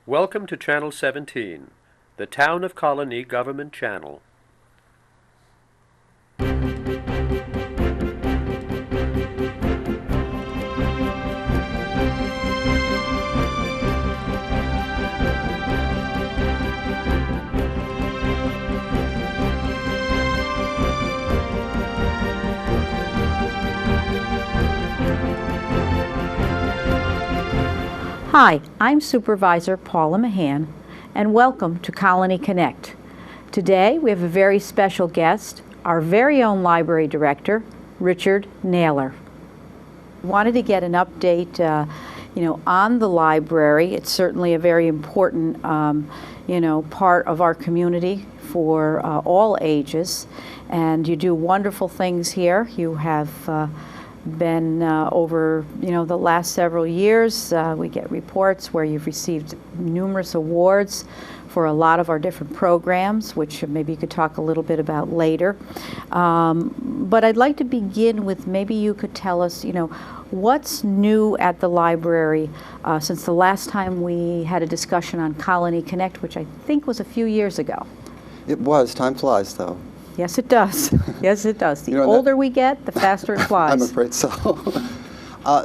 Welcome to Channel 17, the Town of Colonie Government Channel. Hi, I'm Supervisor Paula Mahan, and welcome to Colonie Connect. Today we have a very special guest, our very own Library Director, Richard Naylor. Wanted to get an update, on the library. It's certainly a very important, part of our community for all ages, and you do wonderful things here. You have been over the last several years. We get reports where you've received numerous awards for a lot of our different programs, which maybe you could talk a little bit about later. But I'd like to begin with, maybe you could tell us, what's new at the library since the last time we had a discussion on Colonie Connect, which I think was a few years ago. It was. Time flies, though. Yes, it does. Yes, it does. The older we get, the faster it flies. I'm afraid so.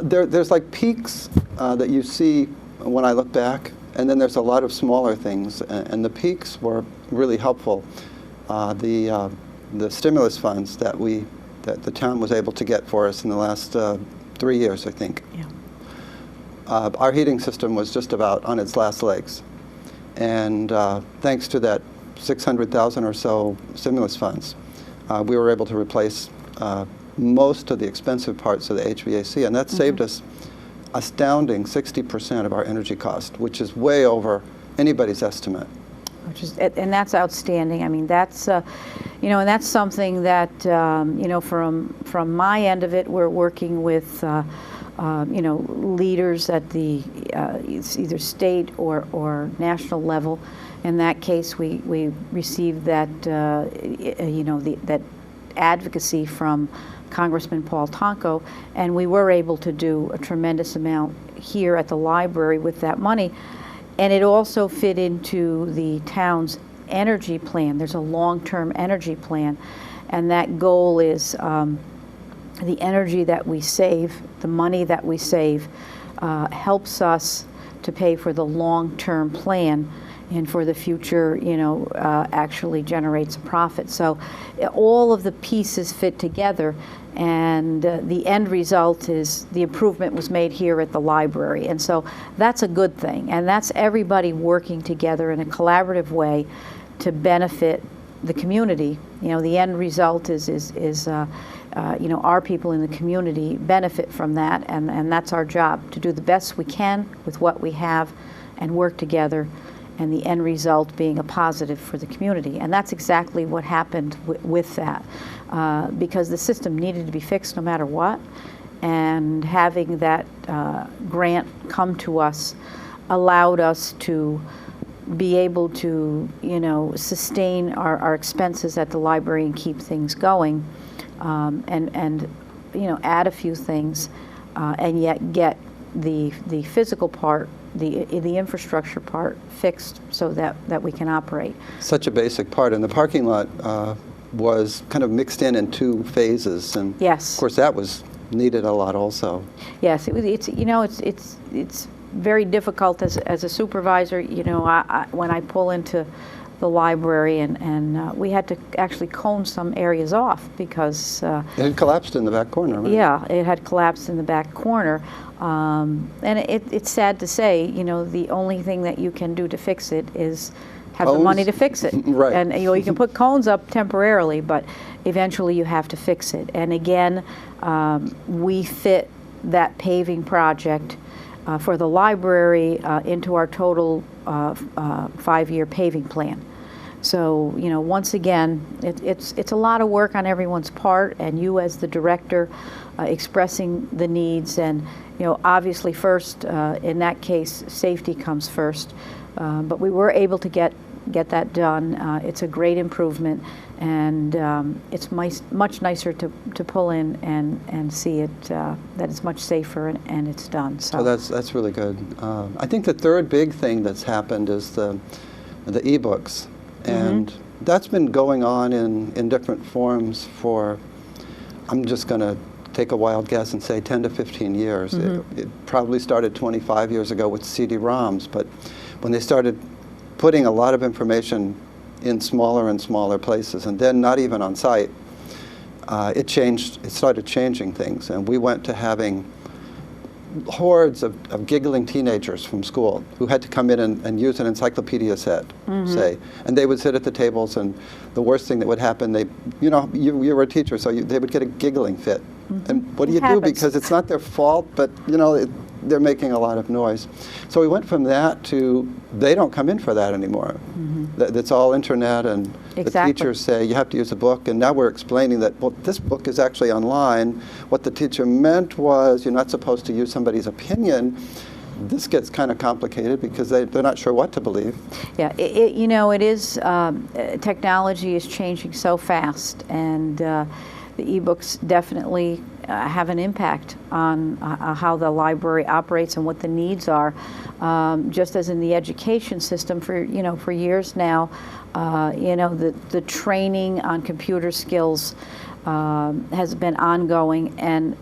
There's like peaks that you see when I look back, and then there's a lot of smaller things, and the peaks were really helpful. The stimulus funds that the town was able to get for us in the last 3 years, I think. Yeah. Our heating system was just about on its last legs, and thanks to that 600,000 or so stimulus funds, we were able to replace most of the expensive parts of the HVAC, and that saved us astounding 60% of our energy cost, which is way over anybody's estimate. And that's outstanding. I mean, that's and that's something that from my end of it, we're working with leaders at the either state or national level. In that case, we received that that advocacy from Congressman Paul Tonko, and we were able to do a tremendous amount here at the library with that money. And it also fit into the town's energy plan. There's a long-term energy plan, and that goal is the energy that we save, the money that we save, helps us to pay for the long-term plan, and for the future, actually generates a profit. So all of the pieces fit together, and the end result is the improvement was made here at the library. And so that's a good thing, and that's everybody working together in a collaborative way to benefit the community. The end result is our people in the community benefit from that, and that's our job, to do the best we can with what we have and work together, and the end result being a positive for the community. And that's exactly what happened with that, because the system needed to be fixed no matter what, and having that grant come to us allowed us to be able to sustain our expenses at the library and keep things going, and add a few things, and yet get the physical part, the infrastructure part fixed so that we can operate. Such a basic part, and the parking lot was kind of mixed in 2 phases, and yes, of course that was needed a lot also. Yes, it's very difficult as a supervisor. When I pull into the library, and we had to actually cone some areas off because it had collapsed in the back corner, right? Yeah, it had collapsed in the back corner, and it's sad to say, the only thing that you can do to fix it is have cones? The money to fix it. Right. And you can put cones up temporarily, but eventually you have to fix it. And again, we fit that paving project for the library into our total 5-year paving plan. So, once again, it's a lot of work on everyone's part, and you as the director expressing the needs, and obviously first, in that case, safety comes first. But we were able to get get that done. It's a great improvement, and it's much nicer to pull in and see it, that it's much safer and it's done. So that's really good. I think the third big thing that's happened is the e-books, and that's been going on in different forms for, I'm just going to take a wild guess and say 10 to 15 years. It probably started 25 years ago with CD-ROMs, but when they started putting a lot of information in smaller and smaller places, and then not even on site, it started changing things, and we went to having hordes of giggling teenagers from school who had to come in and use an encyclopedia set, say, and they would sit at the tables, and the worst thing that would happen, you were a teacher, so they would get a giggling fit. And what do you do? Because it's not their fault, but they're making a lot of noise. So we went from that to, they don't come in for that anymore. It's all internet, and the teachers say you have to use a book, and now we're explaining that, well, this book is actually online. What the teacher meant was you're not supposed to use somebody's opinion. This gets kind of complicated because they're not sure what to believe. Yeah, it is, technology is changing so fast, and the e-books definitely have an impact on how the library operates and what the needs are. Just as in the education system for years now, the training on computer skills has been ongoing,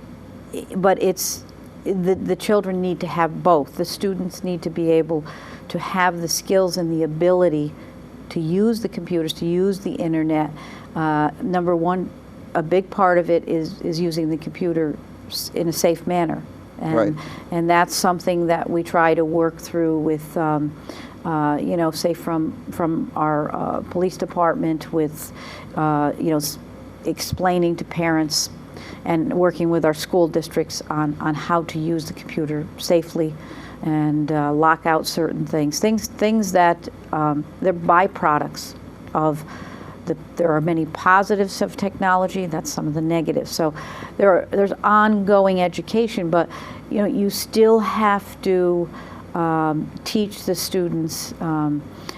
but the children need to have both. The students need to be able to have the skills and the ability to use the computers, to use the internet. Number one, a big part of it is using the computer in a safe manner, and that's something that we try to work through with, say from our police department, with explaining to parents and working with our school districts on how to use the computer safely and lock out certain things that they're byproducts of. There are many positives of technology. That's some of the negatives. So there's ongoing education, but you still have to teach the students.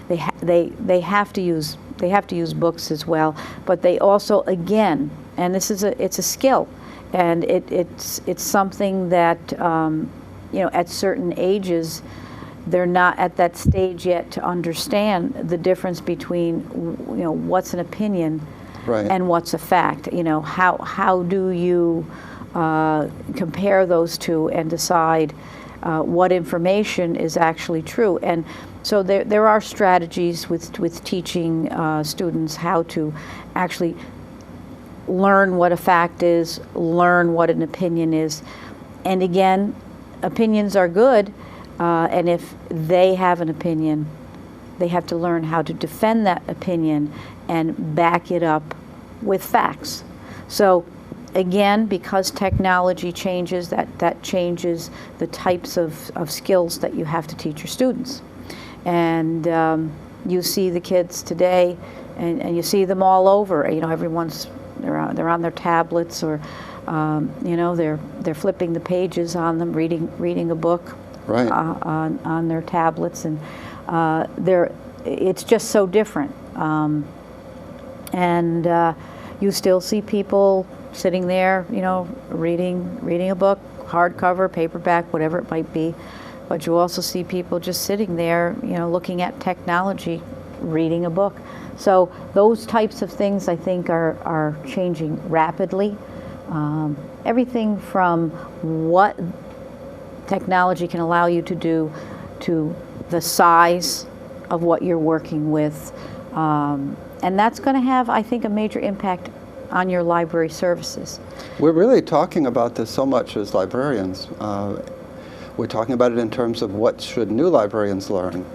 They have to use books as well, but they also, again, and it's a skill, and it's something that at certain ages, they're not at that stage yet to understand the difference between what's an opinion and what's a fact. How do you compare those two and decide what information is actually true? And so there are strategies with teaching students how to actually learn what a fact is, learn what an opinion is. And again, opinions are good. And if they have an opinion, they have to learn how to defend that opinion and back it up with facts. So again, because technology changes, that changes the types of skills that you have to teach your students. And you see the kids today, and you see them all over. They're on their tablets, or they're flipping the pages on them, reading a book. On their tablets, and it's just so different. And you still see people sitting there, reading a book, hardcover, paperback, whatever it might be. But you also see people just sitting there, looking at technology, reading a book. So those types of things, I think, are changing rapidly. Everything from what technology can allow you to do to the size of what you're working with. And that's going to have, I think, a major impact on your library services. We're really talking about this so much as librarians. We're talking about it in terms of what should new librarians learn.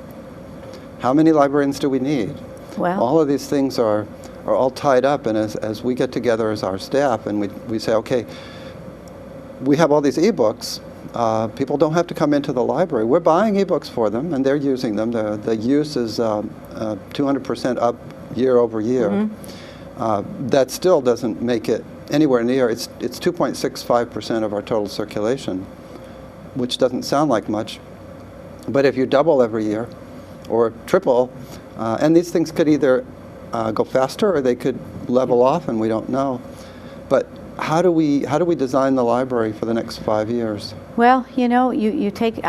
How many librarians do we need? Well, all of these things are all tied up, and as we get together as our staff and we say, okay, we have all these e-books, people don't have to come into the library. We're buying e-books for them, and they're using them. The use is 200% up year over year. That still doesn't make it anywhere near. It's 2.65% of our total circulation, which doesn't sound like much. But if you double every year, or triple. And these things could either go faster or they could level off, and we don't know. But how do we design the library for the next 5 years? Well, you take,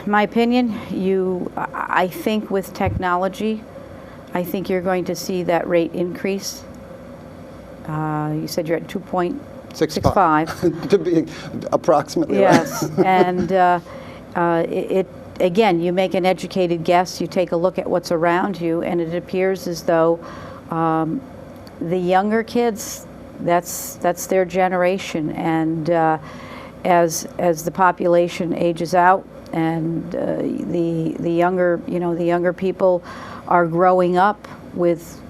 my opinion, I think with technology, I think you're going to see that rate increase. You said you're at 2.65. To be approximately yes, right. And again, you make an educated guess, you take a look at what's around you, and it appears as though the younger kids, that's their generation, and as the population ages out, and the younger people are growing up with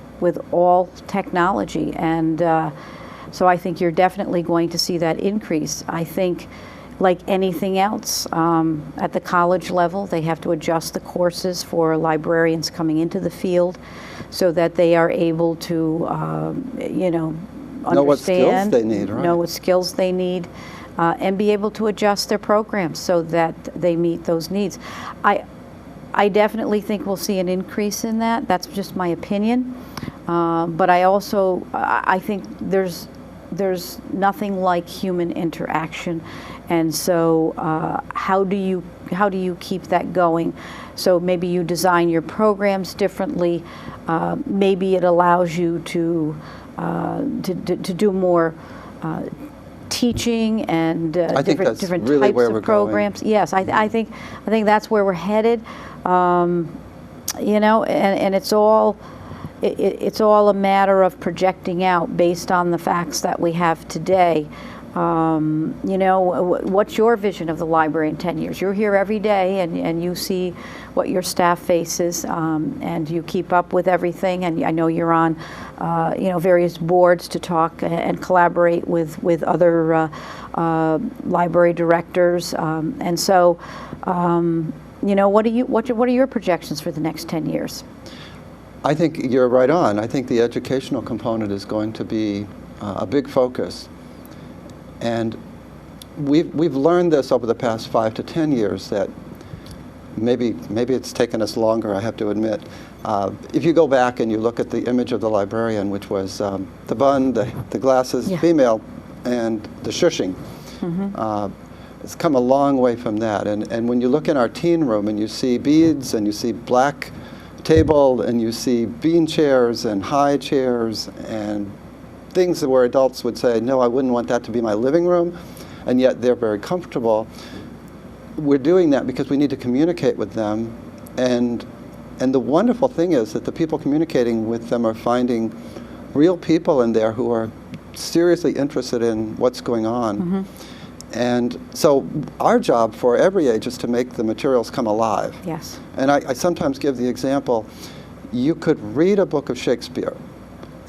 all technology, and so I think you're definitely going to see that increase. I think, like anything else, at the college level, they have to adjust the courses for librarians coming into the field so that they are able to, understand, know what skills they need, right? Know what skills they need, and be able to adjust their programs so that they meet those needs. I definitely think we'll see an increase in that. That's just my opinion. But I think there's nothing like human interaction, and so how do you keep that going? So maybe you design your programs differently. Maybe it allows you to do more teaching and different really types of programs. Going. Yes, I think that's where we're headed. And it's all a matter of projecting out based on the facts that we have today. What's your vision of the library in 10 years? You're here every day, and you see what your staff faces, and you keep up with everything. And I know you're on, various boards to talk and collaborate with other library directors. And so, what are your projections for the next 10 years? I think you're right on. I think the educational component is going to be a big focus. And we've learned this over the past 5 to 10 years that maybe it's taken us longer, I have to admit. If you go back and you look at the image of the librarian, which was the bun, the glasses, yeah. female, and the shushing. Mm-hmm. It's come a long way from that. And when you look in our teen room and you see beads and you see black table and you see bean chairs and high chairs and things where adults would say, no, I wouldn't want that to be my living room, and yet they're very comfortable. We're doing that because we need to communicate with them, and the wonderful thing is that the people communicating with them are finding real people in there who are seriously interested in what's going on. Mm-hmm. And so our job for every age is to make the materials come alive. Yes. And I sometimes give the example, you could read a book of Shakespeare,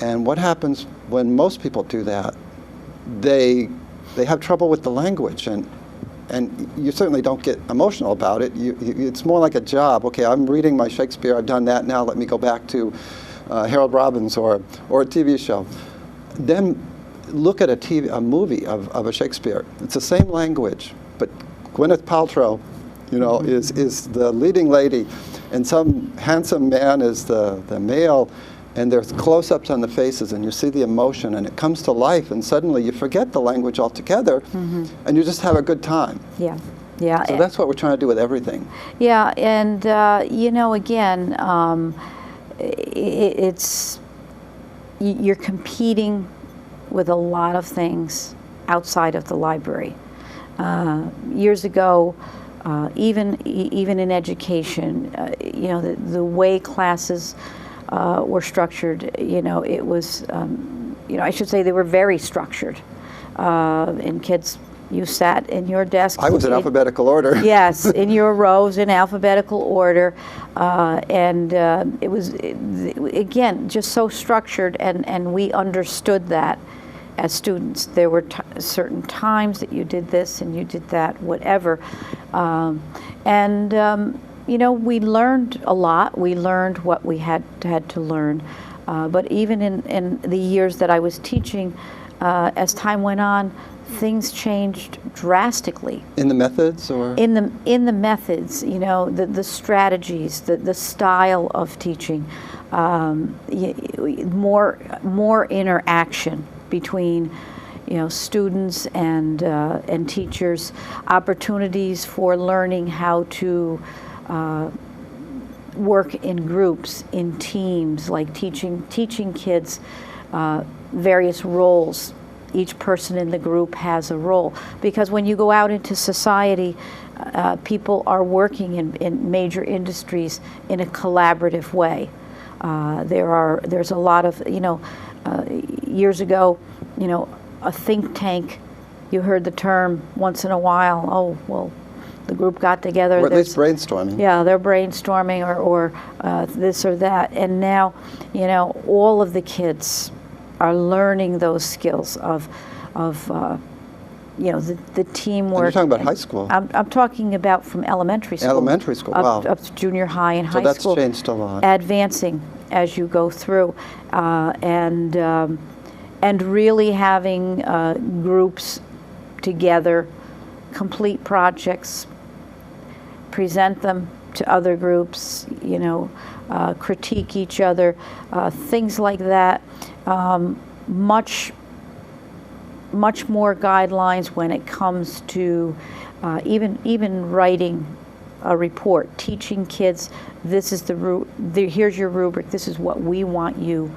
and what happens when most people do that? They have trouble with the language, and you certainly don't get emotional about it. It's more like a job. Okay, I'm reading my Shakespeare, I've done that, now let me go back to Harold Robbins or a TV show. Then look at a movie of a Shakespeare. It's the same language, but Gwyneth Paltrow, is the leading lady, and some handsome man is the male, and there's close-ups on the faces, and you see the emotion, and it comes to life, and suddenly you forget the language altogether, mm-hmm. and you just have a good time. Yeah, yeah. So that's what we're trying to do with everything. Yeah, and again, you're competing with a lot of things outside of the library. Years ago, even in education, the way classes were structured, it was, I should say they were very structured. And kids, you sat in your desk. I was in alphabetical order. Yes, in your rows in alphabetical order. And it was, again, just so structured, and we understood that as students. There were certain times that you did this and you did that, whatever. We learned a lot. We learned what we had to learn. But even in the years that I was teaching, as time went on, things changed drastically. In the methods, or? In the methods, you know, the strategies, the style of teaching, more interaction between, you know, students and teachers, opportunities for learning how to work in groups, in teams, like teaching kids various roles. Each person in the group has a role, because when you go out into society, people are working in major industries in a collaborative way. There's a lot of, you know, years ago, you know, a think tank, you heard the term once in a while. Oh, well, the group got together. Or at least brainstorming. Yeah, they're brainstorming or this or that. And now, you know, all of the kids are learning those skills of you know, the teamwork. And you're talking about high school. I'm talking about from elementary school. Elementary school, wow. Up to junior high and high school. So that's changed a lot. Advancing as you go through, and really having groups together, complete projects, present them to other groups, you know, critique each other, things like that. Much more guidelines when it comes to even writing a report, teaching kids, this is here's your rubric, this is what we want you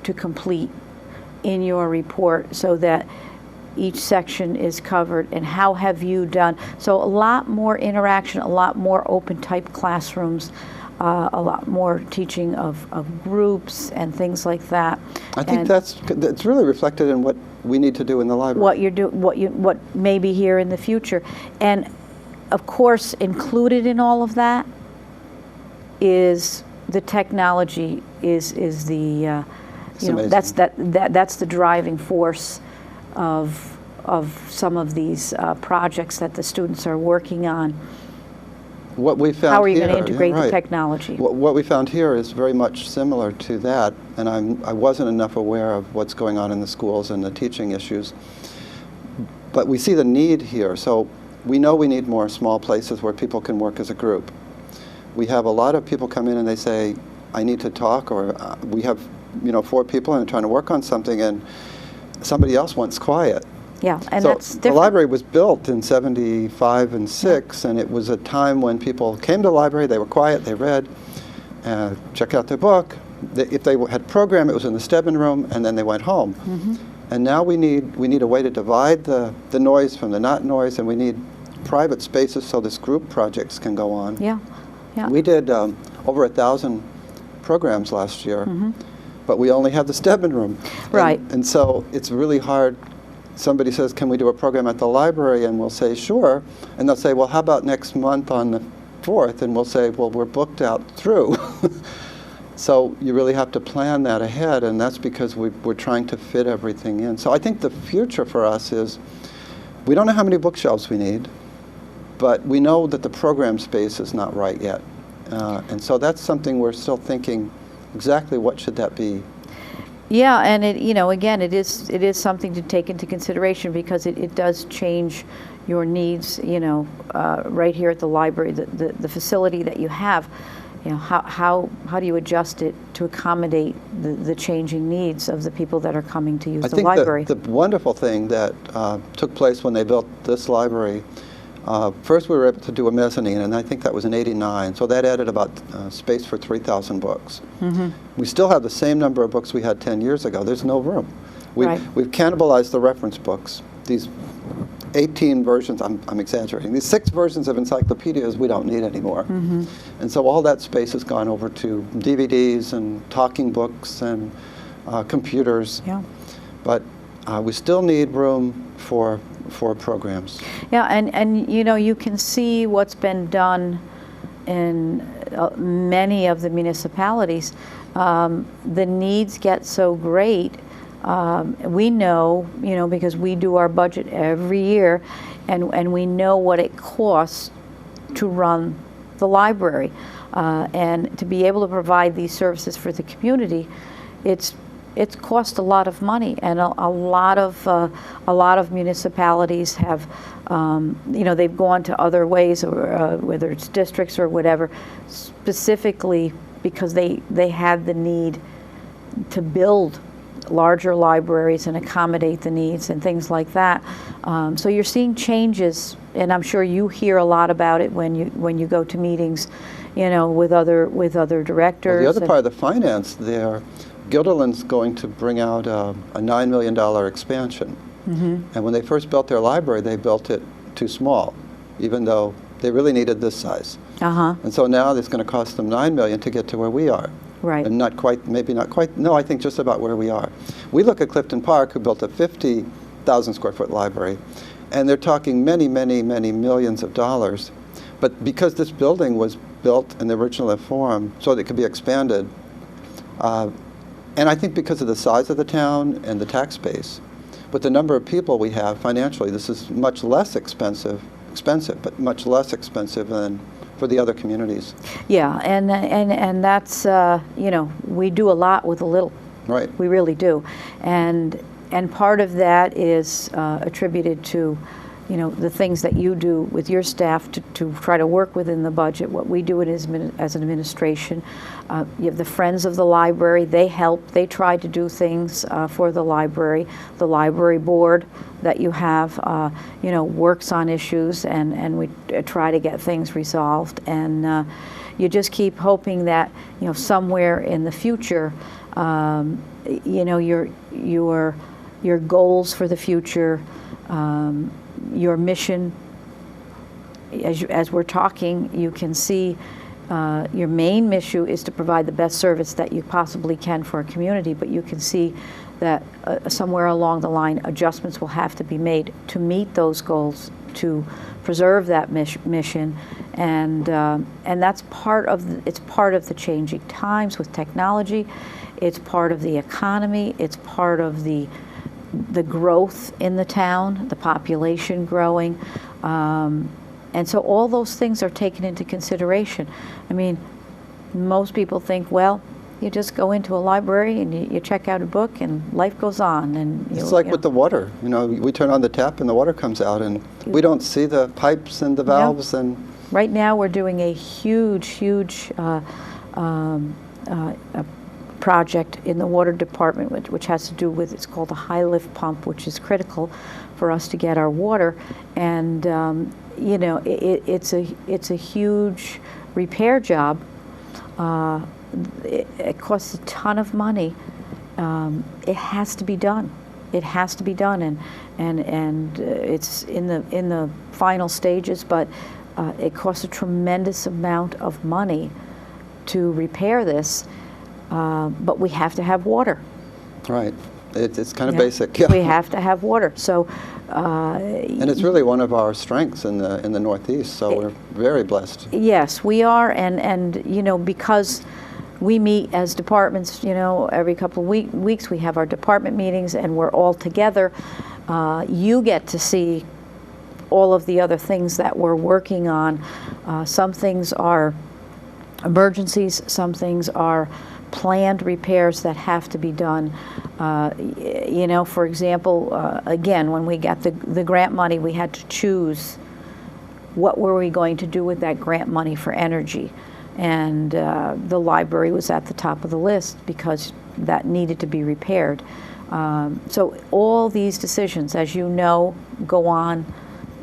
to complete in your report, so that each section is covered, and how have you done. So a lot more interaction, a lot more open type classrooms, a lot more teaching of groups and things like that. I think that's really reflected in what we need to do in the library. What may be here in the future. And of course, included in all of that is the technology, is the you know, that's the driving force of some of these projects that the students are working on. What we found How are you here, going to integrate yeah, right. the technology? What we found here is very much similar to that, and I wasn't enough aware of what's going on in the schools and the teaching issues. But we see the need here, so we know we need more small places where people can work as a group. We have a lot of people come in and they say, I need to talk, or we have, you know, 4 people and trying to work on something, and somebody else wants quiet. Yeah, and so that's different. The library was built in '75 and '6, and it was a time when people came to the library, they were quiet, they read, checked out their book. If they had a program, it was in the Stedman room, and then they went home. Mm-hmm. And now we need a way to divide the noise from the not noise, and we need private spaces so this group projects can go on. Yeah, yeah. We did over 1,000 programs last year, Mm-hmm. but we only have the Stedman room. Right. And so it's really hard. Somebody says, can we do a program at the library? And we'll say, sure. And they'll say, well, how about next month on the 4th? And we'll say, well, we're booked out through. So you really have to plan that ahead, and that's because we're trying to fit everything in. So I think the future for us is, we don't know how many bookshelves we need, but we know that the program space is not right yet. And so that's something we're still thinking, exactly what should that be? Yeah, and it, you know, again, it is something to take into consideration, because it does change your needs, you know, right here at the library, the facility that you have. You know, how do you adjust it to accommodate the changing needs of the people that are coming to use the library? I think the wonderful thing that took place when they built this library, first we were able to do a mezzanine, and I think that was in '89, so that added about space for 3,000 books. Mm-hmm. We still have the same number of books we had 10 years ago. There's no room. Right. We've cannibalized the reference books. These 18 versions, I'm exaggerating, these 6 versions of encyclopedias we don't need anymore. Mm-hmm. And so all that space has gone over to DVDs and talking books and computers. Yeah. But we still need room for programs. Yeah, and you know, you can see what's been done in many of the municipalities. The needs get so great. We know, you know, because we do our budget every year, and we know what it costs to run the library. And to be able to provide these services for the community, it's it's cost a lot of money, and a lot of municipalities have, they've gone to other ways, or whether it's districts or whatever, specifically because they had the need to build larger libraries and accommodate the needs and things like that. So you're seeing changes, and I'm sure you hear a lot about it when you go to meetings, with other directors. Well, the other part of the finance there, Guilderland's going to bring out a $9 million expansion. And when they first built their library, they built it too small, even though they really needed this size. And so now it's going to cost them $9 million to get to where we are. Right. And maybe not quite, no, I think just about where we are. We look at Clifton Park, who built a 50,000 square foot library, and they're talking many, many, many millions of dollars. But because this building was built in the original form so that it could be expanded, and I think because of the size of the town and the tax base, with the number of people we have financially, this is much less expensive, but much less expensive than for the other communities. Yeah, and that's, we do a lot with a little. Right. We really do. And part of that is attributed to, the things that you do with your staff to try to work within the budget. What we do as an administration. You have the Friends of the Library. They help. They try to do things for the library. The library board that you have, works on issues, and we try to get things resolved. And you just keep hoping that, somewhere in the future, your goals for the future, your mission, as we're talking, you can see your main mission is to provide the best service that you possibly can for a community, but you can see that somewhere along the line adjustments will have to be made to meet those goals, to preserve that mission, and that's part of the changing times with technology. It's part of the economy. It's part of the growth in the town, the population growing, and so all those things are taken into consideration. I mean, most people think, well, you just go into a library and you check out a book and life goes on. And it's like with the water. We turn on the tap and the water comes out, and we don't see the pipes and the valves. No. And right now we're doing a huge project in the water department, which has to do with, it's called a high lift pump, which is critical for us to get our water. And it's a huge repair job. It costs a ton of money. It has to be done. It has to be done, and it's in the final stages. But it costs a tremendous amount of money to repair this. But we have to have water. Right. It's kind of basic. Yeah. We have to have water. So. And it's really one of our strengths in the Northeast. So we're very blessed. Yes, we are, and because we meet as departments, every couple of weeks we have our department meetings, and we're all together. You get to see all of the other things that we're working on. Some things are emergencies. Some things are planned repairs that have to be done. For example, again, when we got the grant money, we had to choose what were we going to do with that grant money for energy. And the library was at the top of the list because that needed to be repaired. So all these decisions, as you know, go on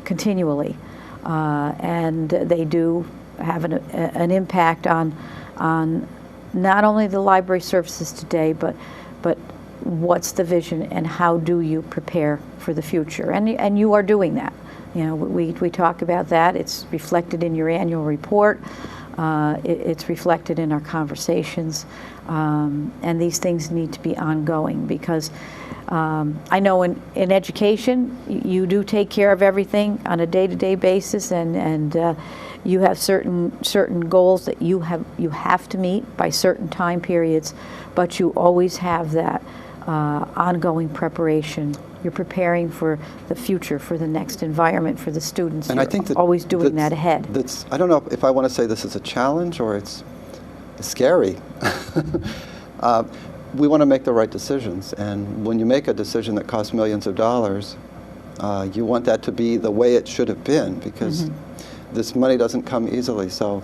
continually. And they do have an impact on not only the library services today, but what's the vision and how do you prepare for the future? And you are doing that. We talk about that. It's reflected in your annual report. It's reflected in our conversations. And these things need to be ongoing because I know in education, you do take care of everything on a day-to-day basis, and you have certain goals that you have to meet by certain time periods, but you always have that ongoing preparation. You're preparing for the future, for the next environment, for the students. And You're I think always doing that ahead. I don't know if I want to say this is a challenge or it's scary. we want to make the right decisions. And when you make a decision that costs millions of dollars, you want that to be the way it should have been, because this money doesn't come easily. So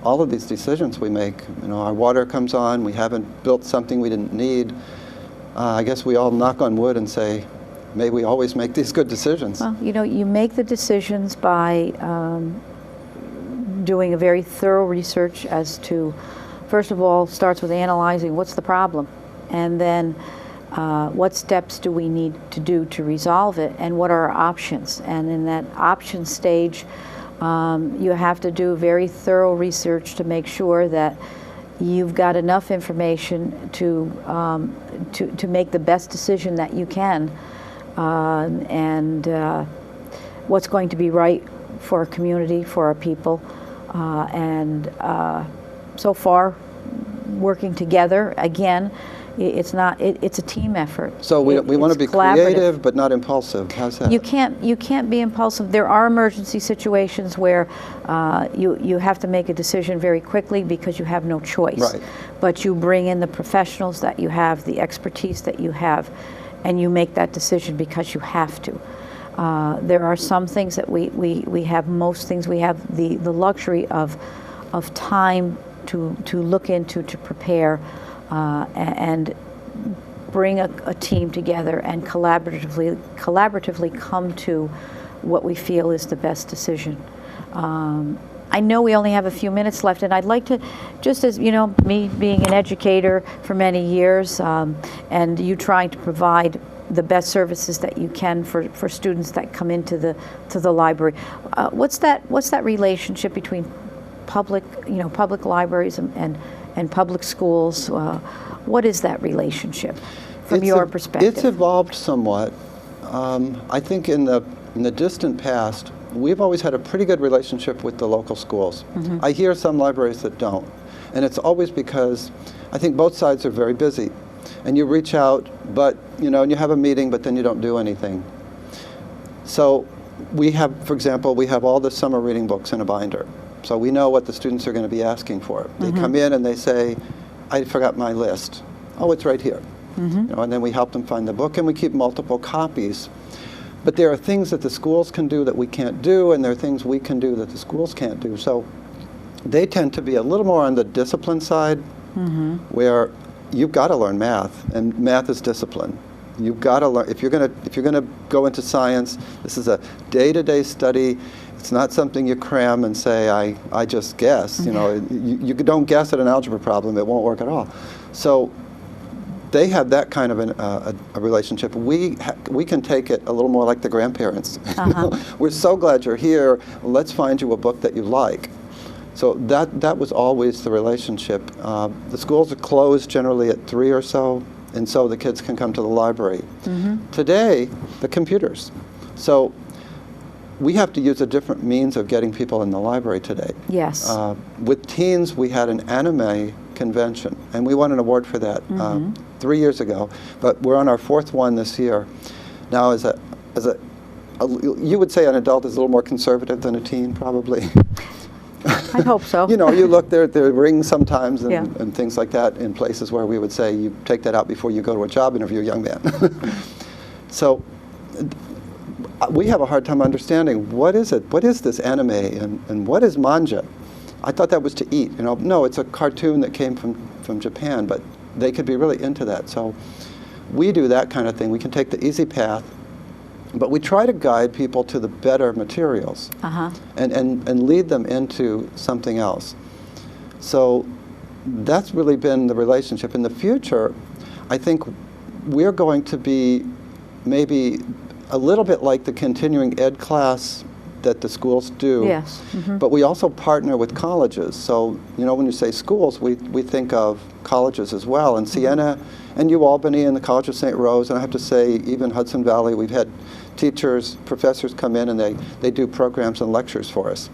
all of these decisions we make, our water comes on, we haven't built something we didn't need. I guess we all knock on wood and say, may we always make these good decisions. Well, you make the decisions by doing a very thorough research as to, first of all, starts with analyzing what's the problem, and then what steps do we need to do to resolve it, and what are our options. And in that option stage, you have to do very thorough research to make sure that you've got enough information to make the best decision that you can, and what's going to be right for our community, for our people, and so far, working together, again, it's a team effort. So we want to be creative but not impulsive. How's that? You can't be impulsive. There are emergency situations where you have to make a decision very quickly because you have no choice. Right. But you bring in the professionals that you have, the expertise that you have, and you make that decision because you have to. There are some things that we have, most things we have the luxury of time to look into, to prepare, and bring a team together and collaboratively come to what we feel is the best decision. I know we only have a few minutes left, and I'd like to, just as me being an educator for many years, and you trying to provide the best services that you can for students that come into the library. What's that relationship between public libraries and public schools? What is that relationship from your perspective? It's evolved somewhat. I think in the distant past, we've always had a pretty good relationship with the local schools. I hear some libraries that don't, and it's always because I think both sides are very busy. And you reach out, but and you have a meeting, but then you don't do anything. So we have, for example, all the summer reading books in a binder. So we know what the students are going to be asking for. They come in and they say, I forgot my list. Oh, it's right here. And then we help them find the book, and we keep multiple copies. But there are things that the schools can do that we can't do, and there are things we can do that the schools can't do. So they tend to be a little more on the discipline side, where you've got to learn math, and math is discipline. You've got to learn. If you're gonna go into science, this is a day-to-day study. It's not something you cram and say, I just guess. You don't guess at an algebra problem; it won't work at all. So they have that kind of a relationship. We can take it a little more like the grandparents. We're so glad you're here. Let's find you a book that you like. So that was always the relationship. The schools are closed generally at 3 or so, and so the kids can come to the library. Today, the computers. So we have to use a different means of getting people in the library today. Yes. With teens, we had an anime convention, and we won an award for that 3 years ago, but we're on our 4th one this year. Now, you would say an adult is a little more conservative than a teen, probably. I hope so. You look there are rings sometimes and things like that in places where we would say you take that out before you go to a job interview, young man. So we have a hard time understanding what is this anime and what is manga. I thought that was to eat. No, it's a cartoon that came from Japan, but they could be really into that. So we do that kind of thing. We can take the easy path, but we try to guide people to the better materials and lead them into something else. So that's really been the relationship. In the future, I think we're going to be maybe a little bit like the continuing ed class that the schools do. Yes. But we also partner with colleges. So, when you say schools, we think of colleges as well. And Siena and UAlbany and the College of St. Rose, and I have to say even Hudson Valley, we've had teachers, professors come in and they do programs and lectures for us.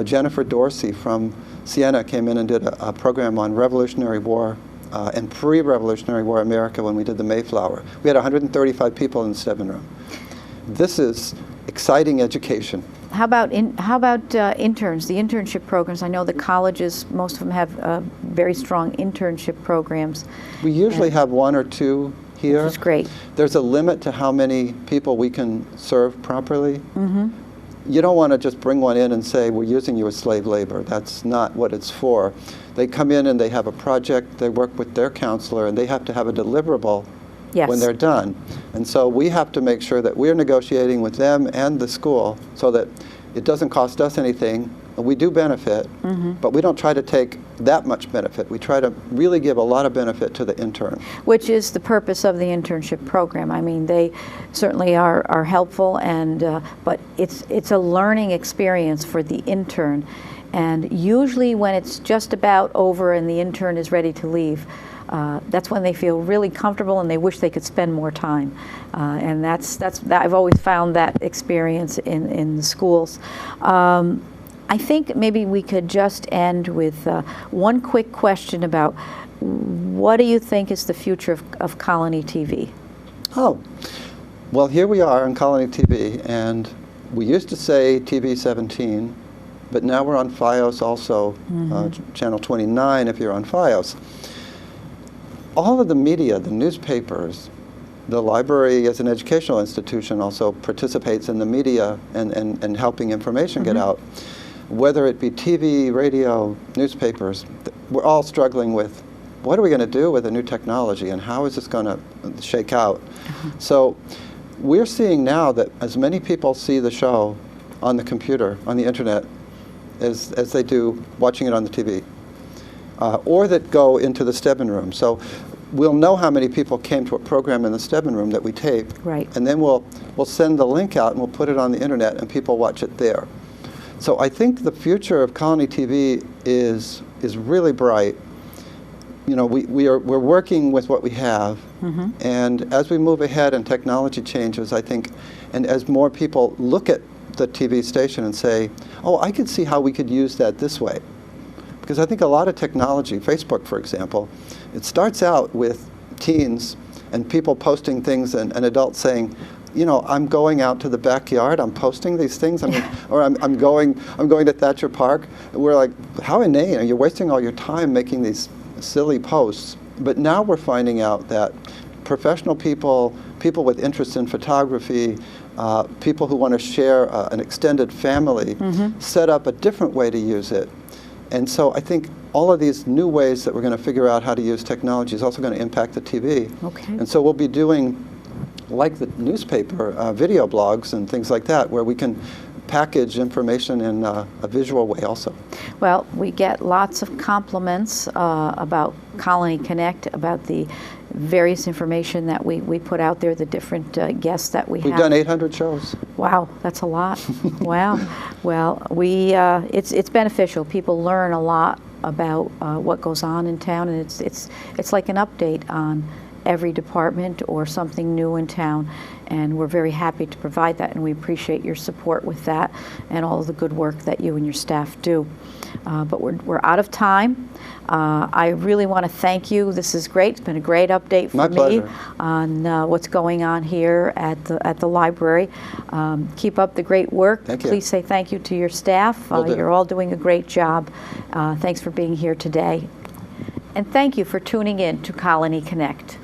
Jennifer Dorsey from Siena came in and did a program on Revolutionary War and pre-Revolutionary War America when we did the Mayflower. We had 135 people in the Stedman room. This is exciting education. How about interns, the internship programs? I know the colleges, most of them have very strong internship programs. We usually have one or two here. Which is great. There's a limit to how many people we can serve properly. Mm-hmm. You don't want to just bring one in and say, we're using you as slave labor. That's not what it's for. They come in and they have a project, they work with their counselor, and they have to have a deliverable Yes. when they're done. And so we have to make sure that we're negotiating with them and the school so that it doesn't cost us anything. We do benefit, but we don't try to take that much benefit. We try to really give a lot of benefit to the intern. Which is the purpose of the internship program. I mean, they certainly are helpful, and but it's a learning experience for the intern. And usually when it's just about over and the intern is ready to leave, that's when they feel really comfortable and they wish they could spend more time. And that's I've always found that experience in the schools. I think maybe we could just end with one quick question about what do you think is the future of Colonie TV? Oh, well, here we are on Colonie TV, and we used to say TV 17, but now we're on FiOS also, channel 29 if you're on FiOS. All of the media, the newspapers, the library as an educational institution also participates in the media and helping information get out. Whether it be TV, radio, newspapers, we're all struggling with what are we going to do with the new technology and how is this going to shake out? So we're seeing now that as many people see the show on the computer, on the internet, as they do watching it on the TV. Or that go into the Stebbin room. So we'll know how many people came to a program in the Stebbin room that we tape. Right. And then we'll send the link out and we'll put it on the internet and people watch it there. So I think the future of Colonie TV is really bright. You know, we're working with what we have, and as we move ahead and technology changes, I think, and as more people look at the TV station and say, oh, I could see how we could use that this way. Because I think a lot of technology, Facebook for example, it starts out with teens and people posting things and adults saying, you know, I'm going out to the backyard, I'm posting these things, or I'm going to Thatcher Park. We're like, how inane, are you wasting all your time making these silly posts? But now we're finding out that professional people, people with interest in photography, people who want to share an extended family, set up a different way to use it. And so I think all of these new ways that we're going to figure out how to use technology is also going to impact the TV. Okay. And so we'll be doing, like the newspaper, video blogs and things like that, where we can package information in a visual way also. Well, we get lots of compliments about Colonie Connect, about the various information that we put out there, the different guests that we have. We've done 800 shows. Wow, that's a lot. Wow. Well, it's beneficial. People learn a lot about what goes on in town, and it's like an update on every department or something new in town, and we're very happy to provide that, and we appreciate your support with that and all of the good work that you and your staff do. But we're out of time. I really want to thank you. This is great. It's been a great update for me on what's going on here at the library. Keep up the great work. Thank you. Please say thank you to your staff. You're all doing a great job. Thanks for being here today. And thank you for tuning in to Colonie Connect.